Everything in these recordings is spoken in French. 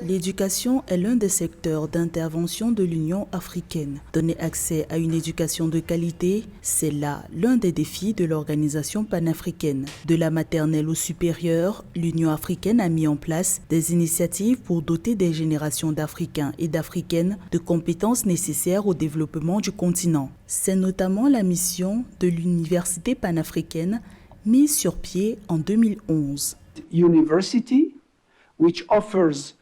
L'éducation est l'un des secteurs d'intervention de l'Union africaine. Donner accès à une éducation de qualité, c'est là l'un des défis de l'organisation panafricaine. De la maternelle au supérieur, l'Union africaine a mis en place des initiatives pour doter des générations d'Africains et d'Africaines de compétences nécessaires au développement du continent. C'est notamment la mission de l'Université panafricaine mise sur pied en 2011. University, which offers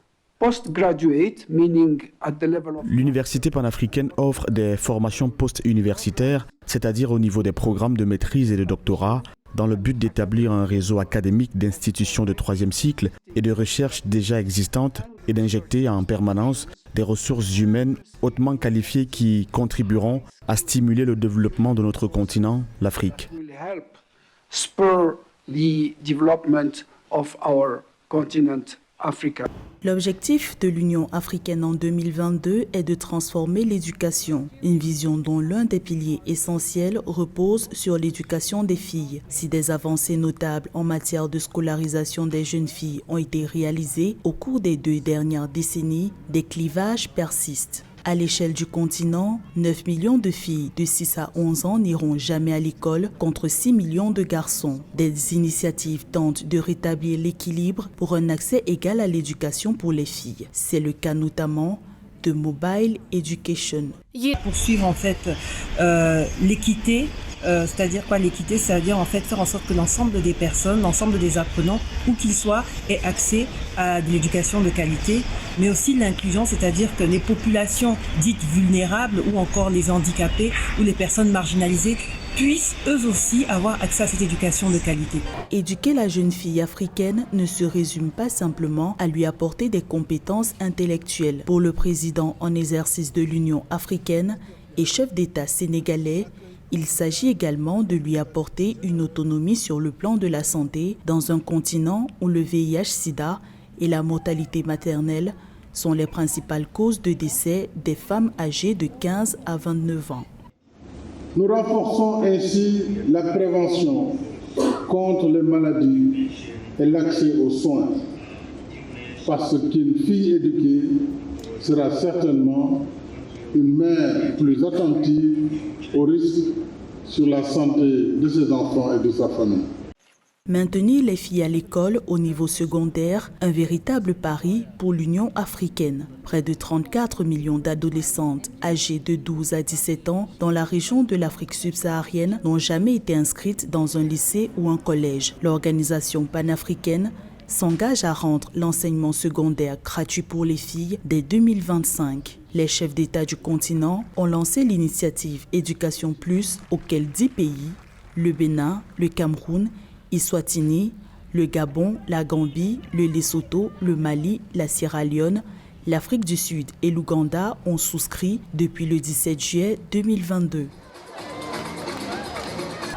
L'Université panafricaine offre des formations post-universitaires, c'est-à-dire au niveau des programmes de maîtrise et de doctorat, dans le but d'établir un réseau académique d'institutions de troisième cycle et de recherche déjà existantes et d'injecter en permanence des ressources humaines hautement qualifiées qui contribueront à stimuler le développement de notre continent, l'Afrique. L'objectif de l'Union africaine en 2022 est de transformer l'éducation, une vision dont l'un des piliers essentiels repose sur l'éducation des filles. Si des avancées notables en matière de scolarisation des jeunes filles ont été réalisées au cours des 2 dernières décennies, des clivages persistent. À l'échelle du continent, 9 millions de filles de 6 à 11 ans n'iront jamais à l'école contre 6 millions de garçons. Des initiatives tentent de rétablir l'équilibre pour un accès égal à l'éducation pour les filles. C'est le cas notamment de Mobile Education. Poursuivre en fait l'équité. C'est-à-dire quoi l'équité? C'est-à-dire en fait faire en sorte que l'ensemble des personnes, l'ensemble des apprenants, où qu'ils soient, aient accès à de l'éducation de qualité, mais aussi l'inclusion, c'est-à-dire que les populations dites vulnérables ou encore les handicapés ou les personnes marginalisées puissent eux aussi avoir accès à cette éducation de qualité. Éduquer la jeune fille africaine ne se résume pas simplement à lui apporter des compétences intellectuelles. Pour le président en exercice de l'Union africaine et chef d'État sénégalais, il s'agit également de lui apporter une autonomie sur le plan de la santé dans un continent où le VIH-Sida et la mortalité maternelle sont les principales causes de décès des femmes âgées de 15 à 29 ans. Nous renforçons ainsi la prévention contre les maladies et l'accès aux soins, parce qu'une fille éduquée sera certainement une mère plus attentive aux risques sur la santé de ses enfants et de sa famille. Maintenir les filles à l'école au niveau secondaire, un véritable pari pour l'Union africaine. Près de 34 millions d'adolescentes âgées de 12 à 17 ans dans la région de l'Afrique subsaharienne n'ont jamais été inscrites dans un lycée ou un collège. L'organisation panafricaine s'engage à rendre l'enseignement secondaire gratuit pour les filles dès 2025. Les chefs d'État du continent ont lancé l'initiative Éducation Plus auquel 10 pays, le Bénin, le Cameroun, Eswatini, le Gabon, la Gambie, le Lesotho, le Mali, la Sierra Leone, l'Afrique du Sud et l'Ouganda ont souscrit depuis le 17 juillet 2022.